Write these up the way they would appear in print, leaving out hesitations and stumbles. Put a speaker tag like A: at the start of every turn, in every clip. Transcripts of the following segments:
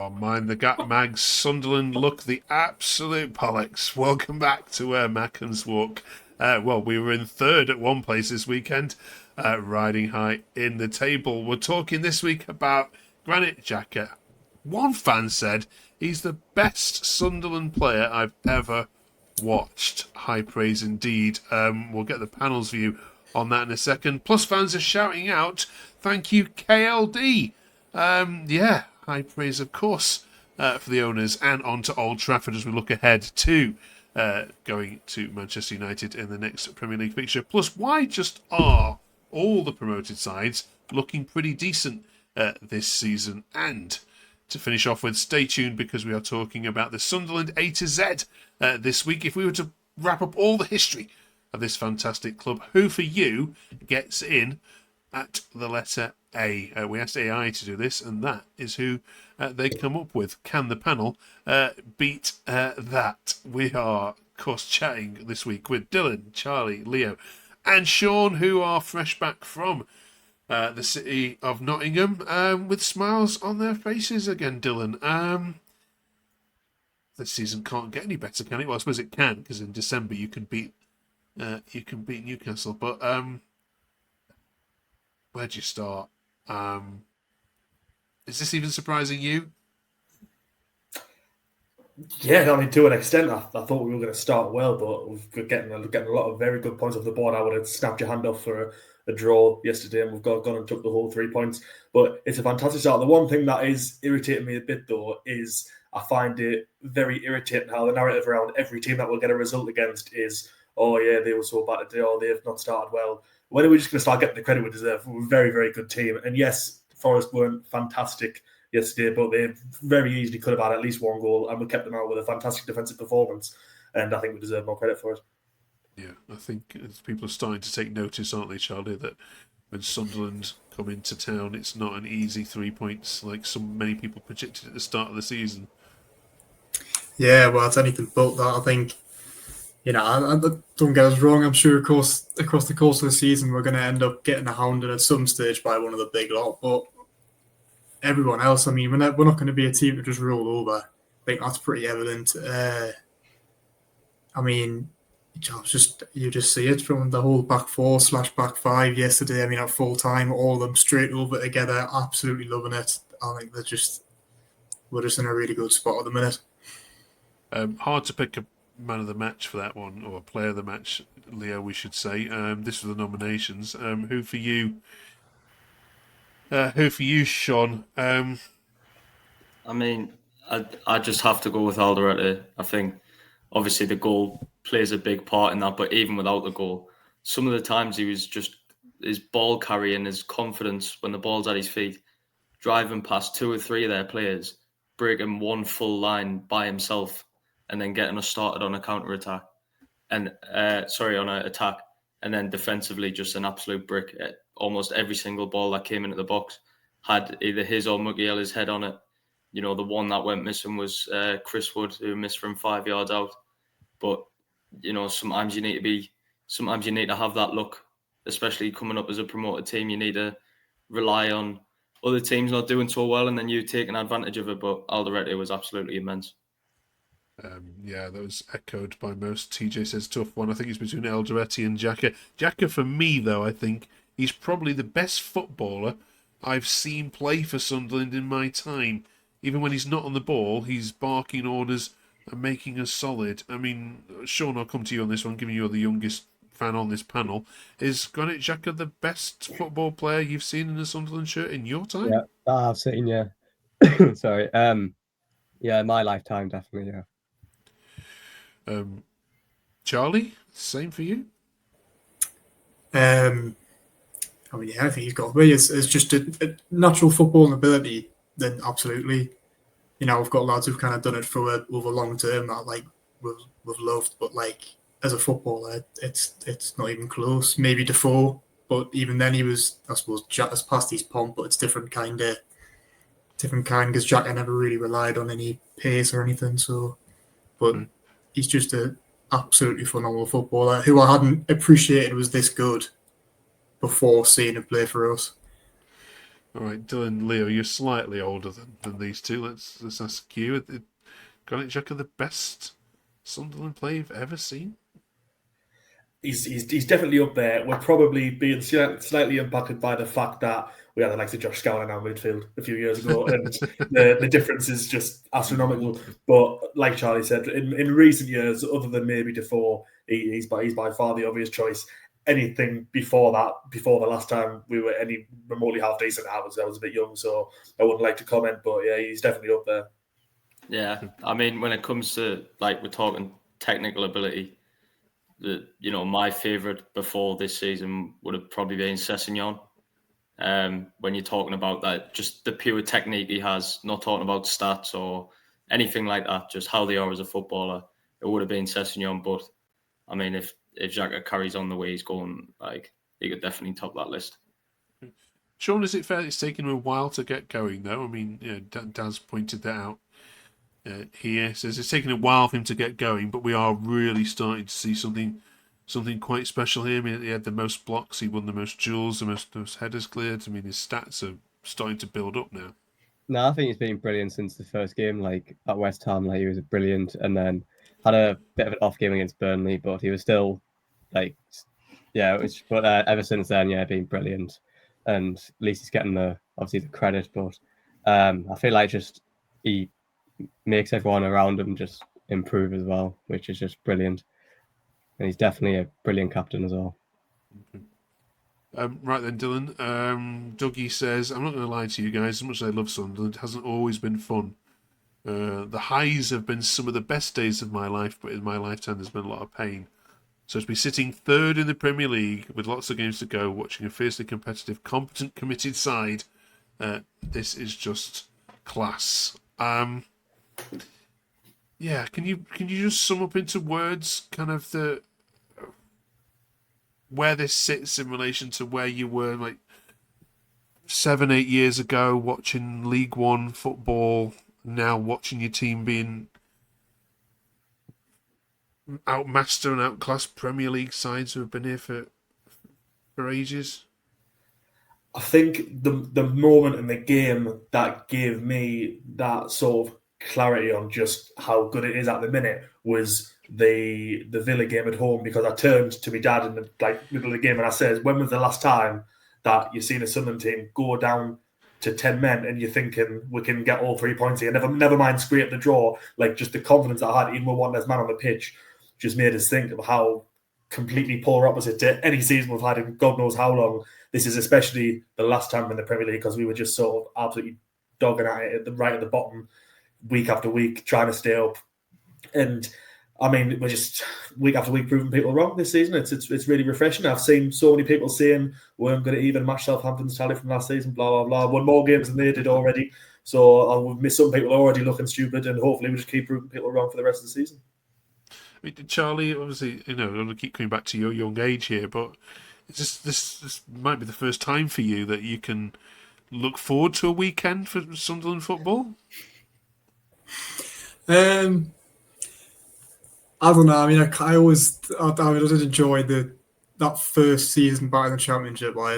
A: Oh, mind the gap, Mags. Sunderland look the absolute bollocks. Welcome back to Mackems Walk. We were in third at one place this weekend, riding high in the table. We're talking this week about Granit Xhaka. One fan said he's the best Sunderland player I've ever watched. High praise indeed. We'll get the panel's view on that in a second. Plus, fans are shouting out, "Thank you, KLD." High praise, of course, for the owners, and on to Old Trafford as we look ahead to going to Manchester United in the next Premier League fixture. Plus, why just are all the promoted sides looking pretty decent this season? And to finish off with, stay tuned because we are talking about the Sunderland A to Z this week. If we were to wrap up all the history of this fantastic club, who for you gets in at the letter A? We asked AI to do this, and that is who they come up with. Can the panel beat that? We are, of course, chatting this week with Dylan, Charlie, Leo, and Sean, who are fresh back from the city of Nottingham with smiles on their faces again. Dylan, this season can't get any better, can it? Well, I suppose it can, because in December you can beat Newcastle. But where'd you start? Is this even surprising you?
B: Yeah, I mean, to an extent, I thought we were going to start well, but we're getting a lot of very good points off the board. I would have snapped your hand off for a draw yesterday, and we've gone and took the whole 3 points. But it's a fantastic start. The one thing that is irritating me a bit, though, is I find it very irritating how the narrative around every team that we'll get a result against is, oh yeah, they were so bad today, or they've not started well. When are we just going to start getting the credit we deserve? We're a very, very good team. And yes, Forest weren't fantastic yesterday, but they very easily could have had at least one goal, and we kept them out with a fantastic defensive performance. And I think we deserve more credit for it.
A: Yeah, I think people are starting to take notice, aren't they, Charlie, that when Sunderland come into town, it's not an easy 3 points like so many people predicted at the start of the season.
C: Yeah, well, it's anything but that. I think, I don't get us wrong. I'm sure across the course of the season, we're going to end up getting hounded at some stage by one of the big lot. But everyone else, I mean, we're not going to be a team that just roll over. I think that's pretty evident. You just see it from the whole back four / back five yesterday. I mean, at full time, all of them straight over together, absolutely loving it. I think we're just in a really good spot at the minute.
A: Hard to pick a man of the match for that one, or a player of the match, Leo, we should say. This was the nominations. Who for you, Sean?
D: I mean, I just have to go with Alderete. I think, obviously, the goal plays a big part in that, but even without the goal, some of the times he was just, his ball carrying, his confidence when the ball's at his feet, driving past 2 or 3 of their players, breaking one full line by himself, and then getting us started on a counter-attack, on an attack, and then defensively just an absolute brick. Almost every single ball that came into the box had either his or Mukiela's head on it. The one that went missing was Chris Wood, who missed from 5 yards out. But sometimes you need to have that luck, especially coming up as a promoted team. You need to rely on other teams not doing so well, and then you taking advantage of it. But Alderete was absolutely immense.
A: That was echoed by most. TJ says tough one. I think it's between Alderete and Xhaka. Xhaka, for me, though, I think he's probably the best footballer I've seen play for Sunderland in my time. Even when he's not on the ball, he's barking orders and making us solid. I mean, Sean, I'll come to you on this one, given you're the youngest fan on this panel. Is Granit Xhaka the best football player you've seen in a Sunderland shirt in your time?
E: Yeah, I've seen, yeah. Sorry. Yeah, my lifetime, definitely, yeah.
A: Charlie, same for you?
C: I think he's got to be. It's just a natural footballing ability, then absolutely. We've got lads who've kind of done it over long term that we've loved, but as a footballer, it's not even close. Maybe Defoe, but even then he was, I suppose, Xhaka's past his pomp, but it's different kind because Xhaka never really relied on any pace or anything. So, but he's just an absolutely phenomenal footballer who I hadn't appreciated was this good before seeing him play for us.
A: All right, Dylan, Leo, you're slightly older than these two. Let's ask you: Granit Xhaka the best Sunderland player you've ever seen?
B: He's definitely up there. We're probably being slightly impacted by the fact that we had the likes of Josh Scowen in our midfield a few years ago, and the difference is just astronomical. But like Charlie said, in recent years, other than maybe Defoe, he's by far the obvious choice. Anything before the last time we were any remotely half decent, I was a bit young, so I wouldn't like to comment. But yeah, he's definitely up there.
D: Yeah, I mean, when it comes to, like, we're talking technical ability, my favourite before this season would have probably been Sessegnon. When you're talking about that, just the pure technique he has, not talking about stats or anything like that, just how they are as a footballer, it would have been Sessegnon. But I mean, if Xhaka carries on the way he's going, like, he could definitely top that list.
A: Sean, is it fair it's taken him a while to get going, though? I mean, Daz pointed that out here. Says it's taken a while for him to get going, but we are really starting to see something quite special here. I mean, he had the most blocks, he won the most duels, the most headers cleared. I mean, his stats are starting to build up now.
E: No, I think he's been brilliant since the first game. Like at West Ham, like he was brilliant, and then had a bit of an off game against Burnley, but he was still like, yeah. But ever since then, yeah, been brilliant, and at least he's getting obviously the credit. But I feel like just he makes everyone around him just improve as well, which is just brilliant. And he's definitely a brilliant captain as well.
A: Right then, Dylan. Dougie says, I'm not going to lie to you guys, as much as I love Sunderland, it hasn't always been fun. The highs have been some of the best days of my life, but in my lifetime there's been a lot of pain. So to be sitting third in the Premier League with lots of games to go, watching a fiercely competitive, competent, committed side, this is just class. Yeah, can you just sum up into words kind of where this sits in relation to where you were like 7-8 years ago watching League One football, now watching your team being outmaster and outclassed Premier League sides who have been here for ages?
B: I think the moment in the game that gave me that sort of clarity on just how good it is at the minute was the Villa game at home, because I turned to my dad in the middle of the game and I said, when was the last time that you've seen a Sunderland team go down to 10 men and you're thinking we can get all 3 points here, never mind scrape the draw? Like, just the confidence I had even with one less man on the pitch just made us think of how completely polar opposite to any season we've had in God knows how long. This is especially the last time in the Premier League, because we were just sort of absolutely dogging at it right at the bottom week after week, trying to stay up. And I mean, we're just week after week proving people wrong this season. It's really refreshing. I've seen so many people saying we're going to even match Southampton's tally from last season, blah, blah, blah. Won more games than they did already. So we've missed some people already looking stupid, and hopefully we just keep proving people wrong for the rest of the season.
A: I mean, Charlie, obviously, I don't want to keep coming back to your young age here, but it's just, this might be the first time for you that you can look forward to a weekend for Sunderland football.
C: I don't know. I mean, I did enjoy that first season back in the Championship. I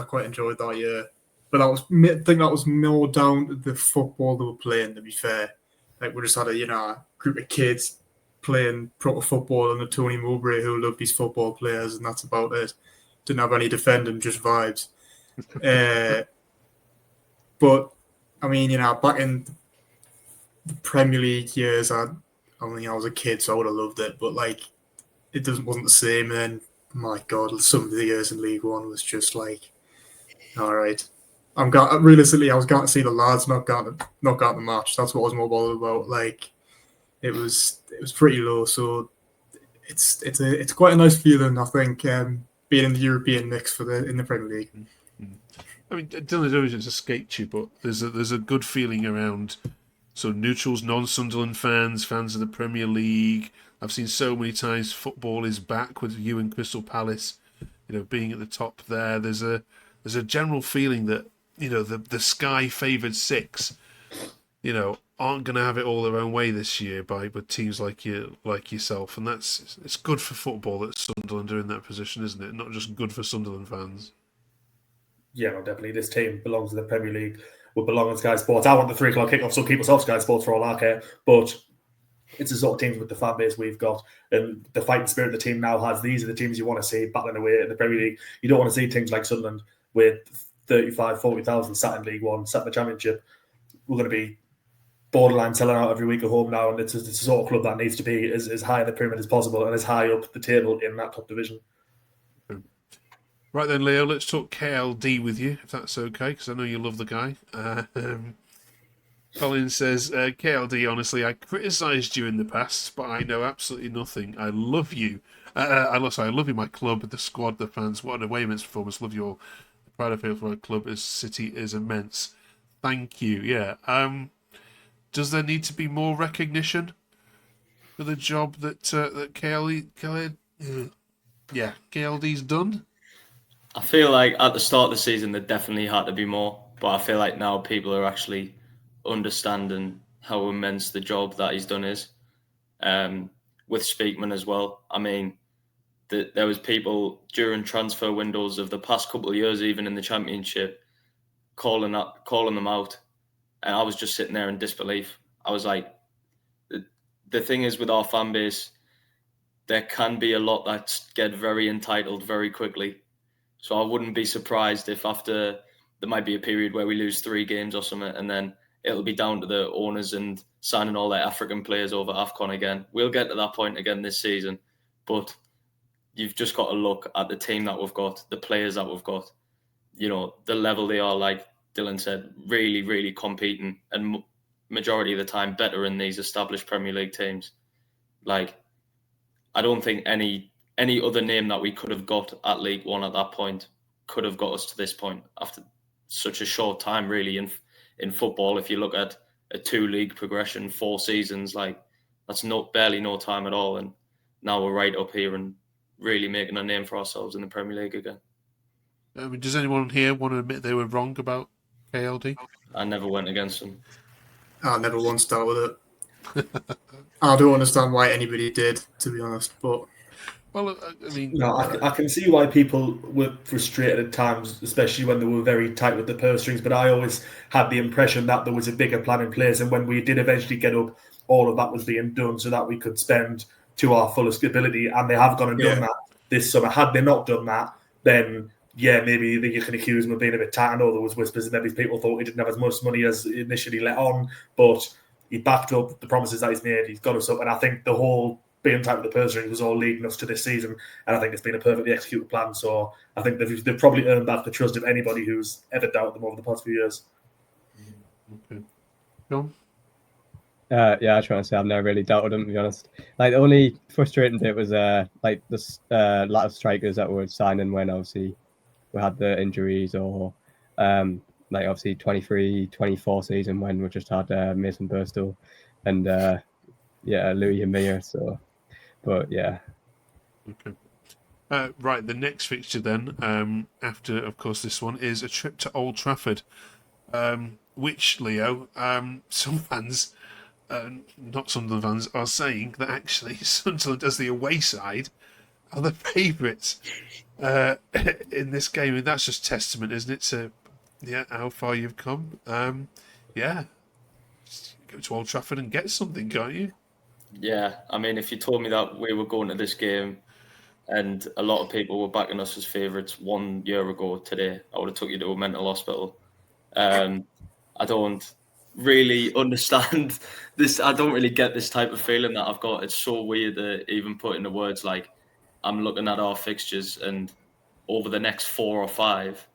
C: quite enjoyed that year, but I think that was more down to the football they were playing. To be fair, like we just had a group of kids playing proper football and a Tony Mowbray who loved his football players, and that's about it. Didn't have any defending, just vibes. But I mean, back in the Premier League years, I was a kid, so I would have loved it. But like, it wasn't the same. And then, my God, some of the years in League One was just like, all right. Realistically, I was going to see the lads, not going to the match. That's what I was more bothered about. Like, it was pretty low. So it's quite a nice feeling, I think, being in the European mix in the Premier League.
A: I mean, Dylan always just escaped you, but there's a good feeling around sort of neutrals, non-Sunderland fans of the Premier League. I've seen so many times football is back with you and Crystal Palace, being at the top there. There's a general feeling that the Sky favoured six, aren't going to have it all their own way this year with teams like yourself, and it's good for football that Sunderland are in that position, isn't it? Not just good for Sunderland fans.
B: Yeah, no, definitely. This team belongs to the Premier League. Will belong on Sky Sports. I want the 3 o'clock kickoff, so keep us off Sky Sports for all I care. But it's the sort of teams with the fan base we've got and the fighting spirit the team now has. These are the teams you want to see battling away in the Premier League. You don't want to see teams like Sunderland with 35, 40,000 sat in League One, sat in the Championship. We're going to be borderline selling out every week at home now, and it's the sort of club that needs to be as high in the pyramid as possible and as high up the table in that top division.
A: Right then, Leo, let's talk KLD with you, if that's okay, because I know you love the guy. Colin says, KLD, honestly, I criticised you in the past, but I know absolutely nothing. I love you. I love you, my club, the squad, the fans. What an away match performance. Love you all. The pride I feel for our club as City is immense. Thank you. Yeah. Does there need to be more recognition for the job that KLD's done?
D: I feel like at the start of the season there definitely had to be more, but I feel like now people are actually understanding how immense the job that he's done is. With Speakman as well. I mean, there was people during transfer windows of the past couple of years, even in the Championship, calling them out, and I was just sitting there in disbelief. I was like, the thing is with our fan base, there can be a lot that get very entitled very quickly. So I wouldn't be surprised if after there might be a period where we lose 3 games or something, and then it'll be down to the owners and signing all their African players over AFCON again. We'll get to that point again this season, but you've just got to look at the team that we've got, the players that we've got, the level they are, like Dylan said, really, really competing, and majority of the time better in these established Premier League teams. Like, I don't think any other name that we could have got at League One at that point could have got us to this point after such a short time, really, in football. If you look at a 2-league progression, 4 seasons, like that's barely no time at all. And now we're right up here and really making a name for ourselves in the Premier League again.
A: Does anyone here want to admit they were wrong about KLD?
D: I never went against them.
C: I never once dealt with it. I don't understand why anybody did, to be honest. But
A: well, I mean,
B: no, I can see why people were frustrated at times, especially when they were very tight with the purse strings. But I always had the impression that there was a bigger plan in place, and when we did eventually get up, all of that was being done so that we could spend to our fullest ability. And they have gone and done that this summer. Had they not done that, then maybe you can accuse them of being a bit tight. I know there was whispers that maybe people thought he didn't have as much money as initially let on, but he backed up the promises that he's made. He's got us up, and I think the whole being tight with the purse strings was all leading us to this season, and I think it's been a perfectly executed plan. So I think they've probably earned back the trust of anybody who's ever doubted them over the past few years.
A: Okay. John?
E: Yeah, I try to say I've never really doubted him, to be honest. Like, the only frustrating bit was like the lot of strikers that were signing when obviously we had the injuries, or like obviously 23-24 season when we just had Mason Burstow and Louis Amir. So, but yeah.
A: Okay. Right, the next fixture then, after of course this one, is a trip to Old Trafford, which, Leo, some fans, not Sunderland fans, are saying that actually Sunderland as the away side are the favourites in this game, and that's just testament, isn't it, to how far you've come. Just go to Old Trafford and get something, can't you?
D: Yeah, I mean, if you told me that we were going to this game and a lot of people were backing us as favourites 1 year ago today, I would have took you to a mental hospital. I don't really understand this. I don't really get this type of feeling that I've got. It's so weird to even put into words. Like, I'm looking at our fixtures, and over the next 4 or 5,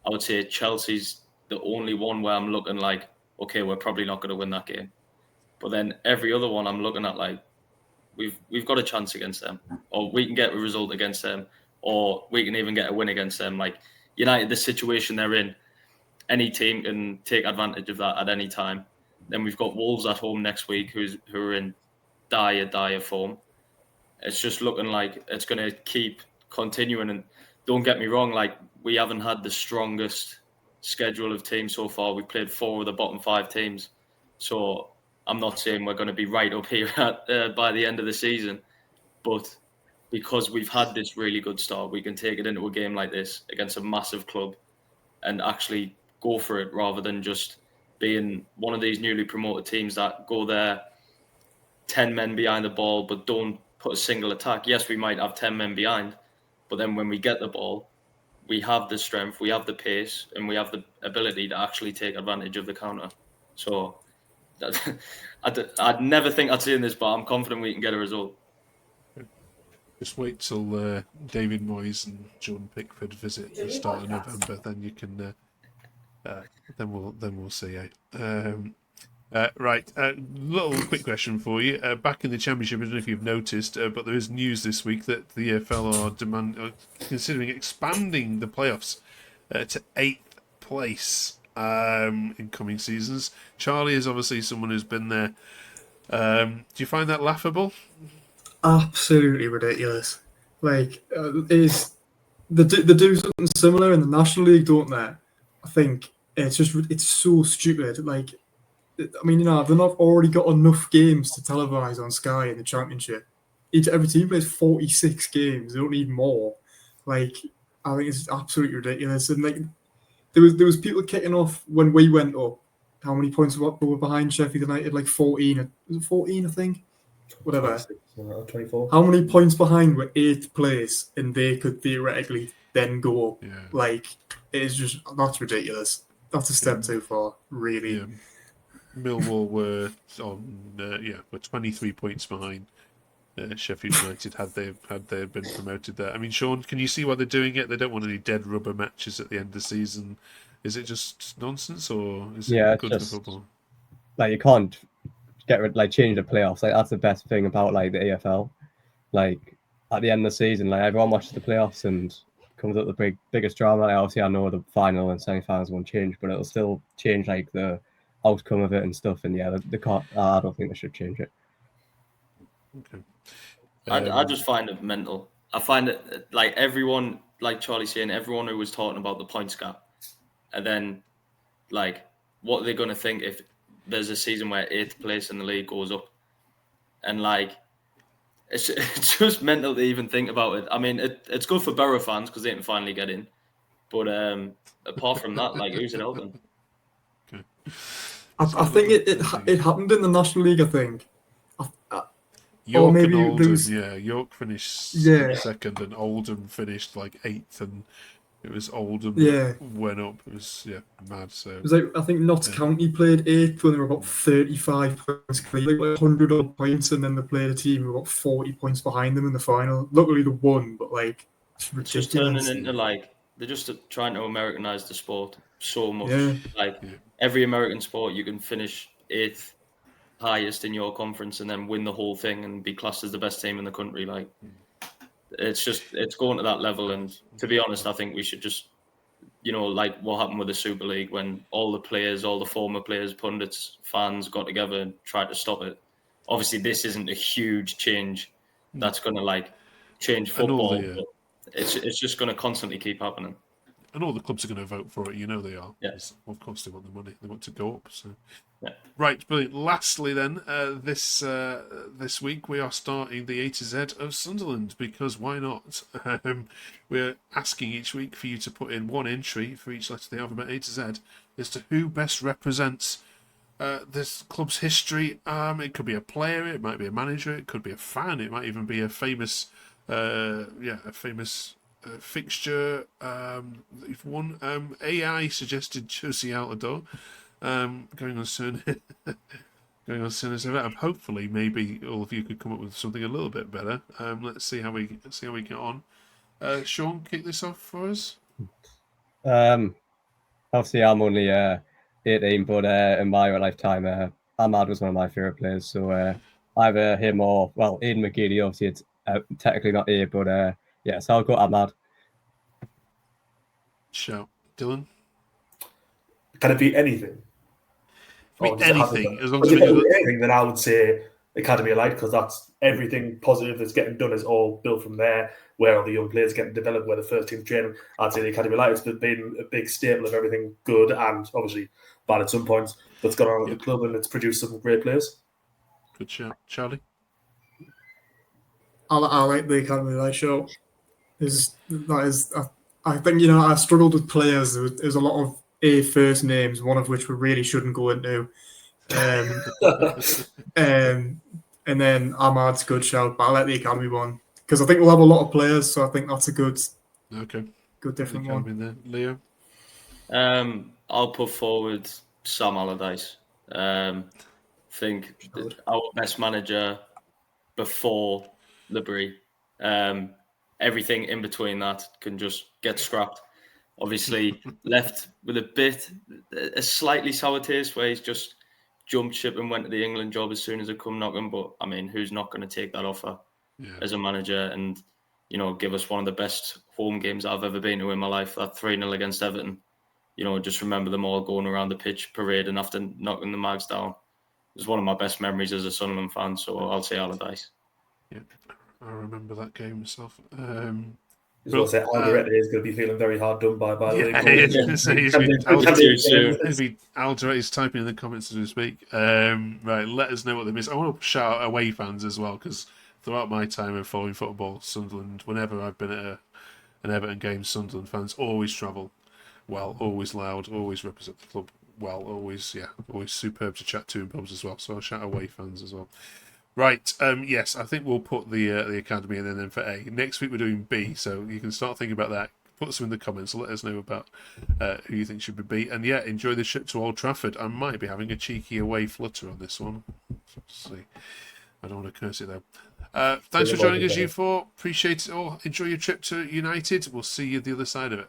D: I would say Chelsea's the only one where I'm looking like, okay, we're probably not going to win that game. But then every other one I'm looking at like, we've got a chance against them, or we can get a result against them, or we can even get a win against them. Like United, the situation they're in, any team can take advantage of that at any time. Then we've got Wolves at home next week, who are in dire form. It's just looking like it's going to keep continuing. And don't get me wrong, like we haven't had the strongest schedule of teams so far. We've played 4 of the bottom 5 teams. So I'm not saying we're going to be right up here by the end of the season, but because we've had this really good start, we can take it into a game like this against a massive club and actually go for it rather than just being one of these newly promoted teams that go there 10 men behind the ball but don't put a single attack. Yes, we might have 10 men behind, but then when we get the ball, we have the strength, we have the pace, and we have the ability to actually take advantage of the counter. So I'd never think I'd say this, but I'm confident we can get a result.
A: Just wait till David Moyes and Jordan Pickford visit at the start of November. Then you can. Then we'll see. Right, little quick question for you. Back in the Championship, I don't know if you've noticed, but there is news this week that the EFL are considering expanding the playoffs to 8th place in coming seasons. Charlie is obviously someone who's been there. Do you find that laughable?
C: Absolutely ridiculous. Like, they do something similar in the National League, don't they? I think it's so stupid. Like, I mean, they've not already got enough games to televise on Sky in the Championship. Every team plays 46 games. They don't need more. Like, I think it's absolutely ridiculous. And like, there was people kicking off when we went up. How many points were behind Sheffield United? Like 14. Was it 14? I think. Whatever.
B: 24.
C: How many points behind were 8th place, and they could theoretically then go up?
A: Yeah.
C: Like, that's ridiculous. That's a step too far, really.
A: Yeah. Millwall were were 23 points behind Sheffield United had they been promoted there. I mean, Sean, can you see why they're doing it? They don't want any dead rubber matches at the end of the season. Is it just nonsense, or is it good for football?
E: Like, you can't change the playoffs. Like, that's the best thing about like the AFL. Like, at the end of the season, like, everyone watches the playoffs and comes up with the biggest drama. Like, obviously, I know the final and semi-finals won't change, but it'll still change like the outcome of it and stuff. And yeah, they can't. I don't think they should change it.
A: Okay.
D: I just find it mental. I find it like everyone, like Charlie saying, everyone who was talking about the points gap, and then like, what are they going to think if there's a season where 8th place in the league goes up? And like, it's just mental to even think about it. I mean, it's good for Borough fans because they can finally get in. But apart from that, like, who's it helping?
A: Okay.
C: I think it happened in the National League, I think.
A: York
C: maybe
A: and Oldham,
C: was,
A: York finished second and Oldham finished like 8th, and it was Oldham went up. It was mad. So
C: it was like, I think Notts County played 8th when they were about 35 points clear, like 100 odd points, and then they played a team who were about 40 points behind them in the final. Luckily they won, but like, it's ridiculous.
D: Just turning into like, they're just trying to Americanize the sport so much. Every American sport, you can finish 8th highest in your conference and then win the whole thing and be classed as the best team in the country. Like, it's going to that level. And to be honest, I think we should just, like what happened with the Super League when all the players, all the former players, pundits, fans got together and tried to stop it. Obviously, this isn't a huge change that's going to like change football. But it's just going to constantly keep happening.
A: And all the clubs are going to vote for it. They are.
D: Yeah.
A: Of course, they want the money. They want to go up. So,
D: yeah.
A: Right, brilliant. Lastly, then, this week we are starting the A to Z of Sunderland, because why not? We're asking each week for you to put in one entry for each letter of the alphabet A to Z as to who best represents this club's history. It could be a player, it might be a manager, it could be a fan, it might even be a famous fixture. If one AI suggested Josie Altidore, going on soon. Going on soon as ever. Hopefully, maybe all of you could come up with something a little bit better. Let's see how we get on. Sean, kick this off for us.
E: Obviously, I'm only 18, but in my lifetime, Ahmad was one of my favourite players. So either him or, Aidan McGeady. Obviously, it's technically not A, but so I'll go Ahmad.
A: Shout. Dylan?
B: Can it be anything?
A: Anything. As long as
B: anything, then I would say Academy of Light, because that's everything positive that's getting done is all built from there, where all the young players getting developed, where the first team training. I'd say the Academy of Light has been a big staple of everything good and obviously bad at some points that's gone on at the club, and it's produced some great players.
A: Good shout. Charlie?
C: I like the Academy of Light show. I think, you know, I struggled with players. There's a lot of A first names, one of which we really shouldn't go into. Um, and then Ahmad's good shout, but I'll let the academy one because I think we'll have a lot of players, so I think that's a good different one.
A: In there. Leo?
D: I'll put forward Sam Allardyce. Think our best manager before Libri. Everything in between that can just get scrapped. Obviously, left with a slightly sour taste where he's just jumped ship and went to the England job as soon as it come knocking. But I mean, who's not going to take that offer as a manager and, you know, give us one of the best home games I've ever been to in my life, that 3-0 against Everton. You know, just remember them all going around the pitch parading after knocking the Mags down. It was one of my best memories as a Sunderland fan, so I'll say Allardyce.
A: Yeah, I remember that game myself.
B: As well, say Alderete is going to be feeling very hard done by
A: Alderete's typing in the comments as we speak. Right, let us know what they miss. I want to shout out away fans as well, because throughout my time of following football, Sunderland, whenever I've been at an Everton game, Sunderland fans always travel well, always loud, always represent the club well, always superb to chat to in pubs as well. So I'll shout away fans as well. Right, yes, I think we'll put the academy in and then for A. Next week we're doing B, so you can start thinking about that. Put some in the comments, let us know about who you think should be B. And yeah, enjoy the trip to Old Trafford. I might be having a cheeky away flutter on this one. Let's see. I don't want to curse it though. Thanks for joining us, you four. Appreciate it all. Enjoy your trip to United. We'll see you the other side of it.